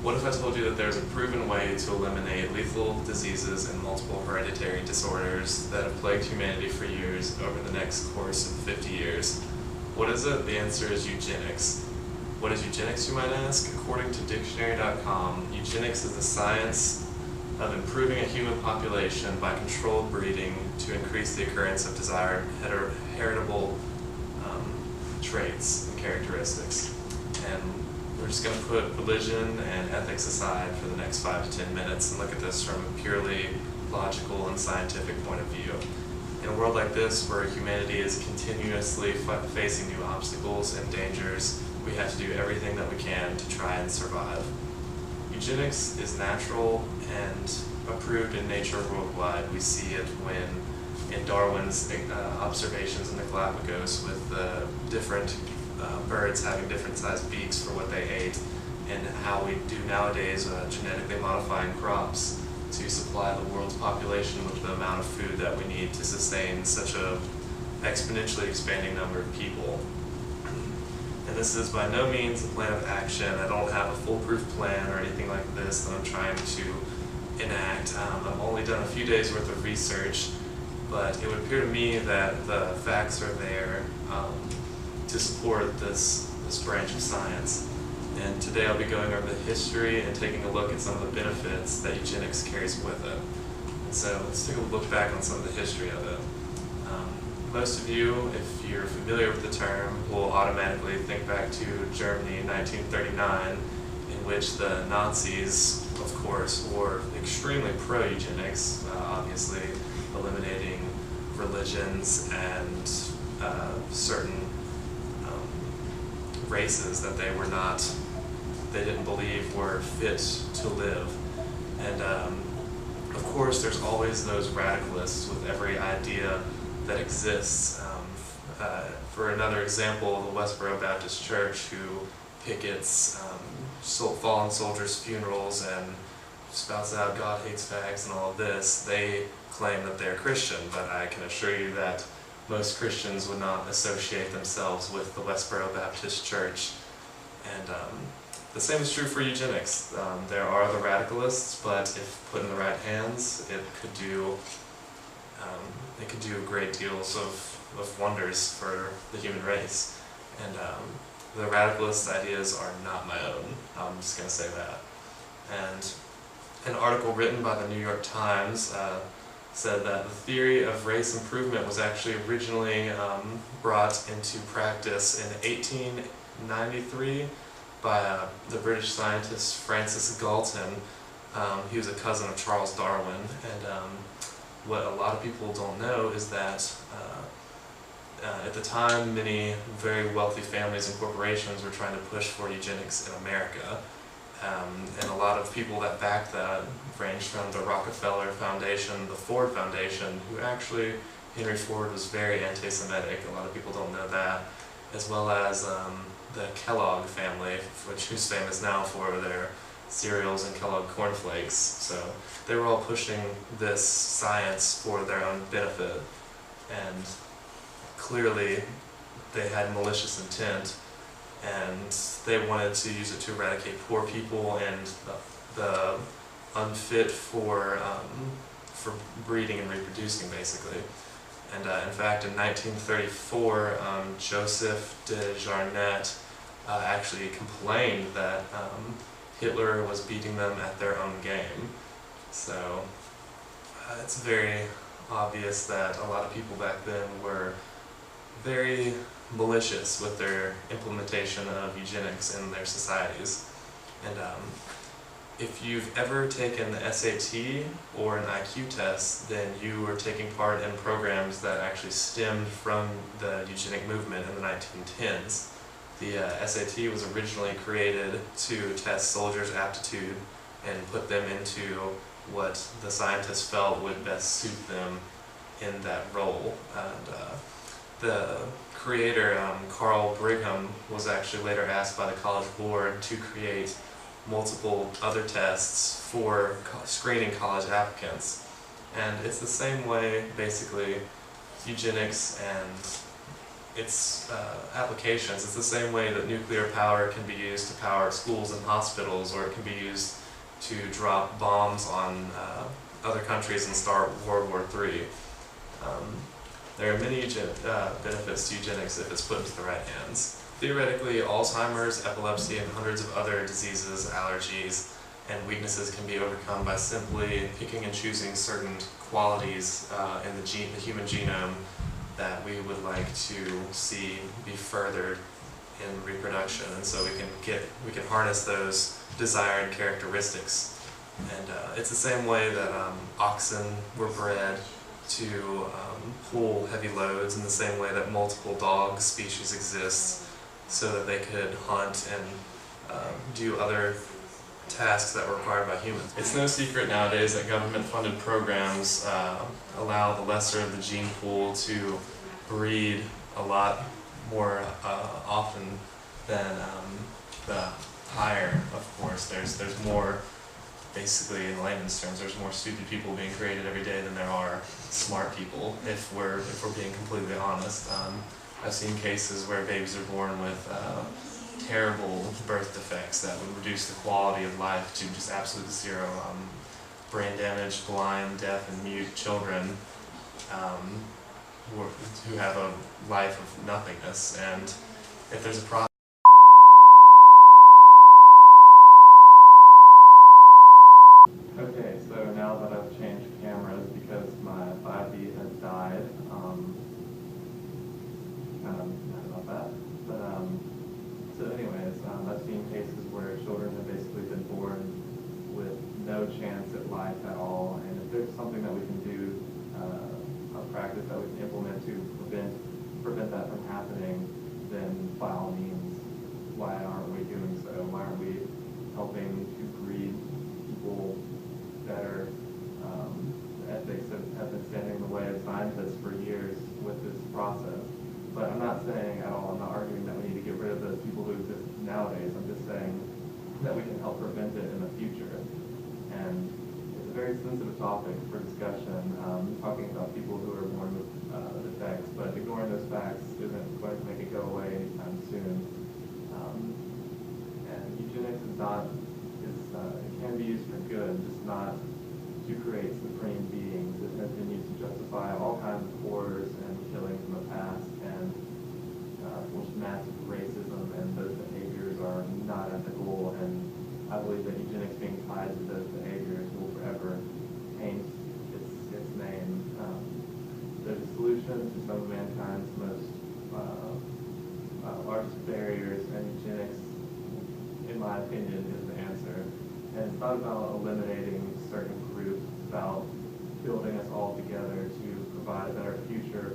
What if I told you that there's a proven way to eliminate lethal diseases and multiple hereditary disorders that have plagued humanity for years over the next course of 50 years? What is it? The answer is eugenics. What is eugenics, you might ask? According to dictionary.com, eugenics is the science of improving a human population by controlled breeding to increase the occurrence of desired heritable traits and characteristics. And we're just going to put religion and ethics aside for the next 5 to 10 minutes and look at this from a purely logical and scientific point of view. In a world like this, where humanity is continuously facing new obstacles and dangers, we have to do everything that we can to try and survive. Eugenics is natural and approved in nature worldwide. We see it in Darwin's observations in the Galapagos with different birds having different sized beaks for what they ate, and how we do nowadays genetically modifying crops to supply the world's population with the amount of food that we need to sustain such a exponentially expanding number of people. And this is by no means a plan of action. I don't have a foolproof plan or anything like this that I'm trying to enact. I've only done a few days worth of research, but it would appear to me that the facts are there to support this branch of science. And today I'll be going over the history and taking a look at some of the benefits that eugenics carries with it. And so let's take a look back on some of the history of it. Most of you, if you're familiar with the term, will automatically think back to Germany in 1939, in which the Nazis, of course, were extremely pro-eugenics, obviously eliminating religions and certain races that they didn't believe were fit to live. And of course there's always those radicalists with every idea that exists. For another example, the Westboro Baptist Church, who pickets fallen soldiers' funerals and spouts out God hates fags and all of this, they claim that they're Christian, but I can assure you that most Christians would not associate themselves with the Westboro Baptist Church. And the same is true for eugenics. There are the radicalists, but if put in the right hands, it could do great deals of wonders for the human race. And the radicalist ideas are not my own. I'm just going to say that. And an article written by the New York Times said that the theory of race improvement was actually originally brought into practice in 1893 by the British scientist Francis Galton. He was a cousin of Charles Darwin, and what a lot of people don't know is that at the time many very wealthy families and corporations were trying to push for eugenics in America. And a lot of people that backed that ranged from the Rockefeller Foundation, the Ford Foundation, who actually, Henry Ford was very anti-Semitic, a lot of people don't know that, as well as the Kellogg family, who's famous now for their cereals and Kellogg cornflakes. So they were all pushing this science for their own benefit, and clearly they had malicious intent, and they wanted to use it to eradicate poor people and the unfit for breeding and reproducing, basically. And in fact, in 1934, Joseph de Jarnette actually complained that Hitler was beating them at their own game. So it's very obvious that a lot of people back then were very malicious with their implementation of eugenics in their societies. And if you've ever taken the SAT or an IQ test, then you were taking part in programs that actually stemmed from the eugenic movement in the 1910s. The SAT was originally created to test soldiers' aptitude and put them into what the scientists felt would best suit them in that role. And the creator, Carl Brigham, was actually later asked by the College Board to create multiple other tests for screening college applicants. And it's the same way, basically, eugenics and its applications. It's the same way that nuclear power can be used to power schools and hospitals, or it can be used to drop bombs on other countries and start World War III. There are many benefits to eugenics if it's put into the right hands. Theoretically, Alzheimer's, epilepsy, and hundreds of other diseases, allergies, and weaknesses can be overcome by simply picking and choosing certain qualities in the human genome that we would like to see be furthered in reproduction, and so we can harness those desired characteristics. And it's the same way that oxen were bred to pull heavy loads, in the same way that multiple dog species exist so that they could hunt and do other tasks that were required by humans. It's no secret nowadays that government-funded programs allow the lesser of the gene pool to breed a lot more often than the higher. Of course, there's more. Basically, in layman's terms, there's more stupid people being created every day than there are smart people. If we're being completely honest, I've seen cases where babies are born with terrible birth defects that would reduce the quality of life to just absolute zero. Brain damage, blind, deaf, and mute children who have a life of nothingness. And if there's a problem. Okay, so now that I've changed cameras because my 5D has died, kind of mad about that. But so anyways, I've seen cases where children have basically been born with no chance at life at all, and if there's something that we can do, a practice that we can implement to prevent that from happening, then by all means, why aren't we doing so? Why aren't we helping to breed people better? Ethics have been standing in the way of scientists for years with this process. But I'm not saying at all, I'm not arguing that we need to get rid of those people who exist nowadays. I'm just saying that we can help prevent it in the future. And it's a very sensitive topic for discussion, talking about people who are born with defects, but ignoring those facts isn't going to make it go away anytime soon. And eugenics is not, it can be used for good, just not to create supreme beings. It has been used to justify all kinds of horrors and killings in the past, and massive racism, and those behaviors are not ethical, and I believe that eugenics being tied to those behaviors will forever taint its name. There's a solution to some of mankind's most largest barriers, and eugenics, in my opinion, is the answer. And it's not about eliminating certain groups, it's about building us all together to provide a better future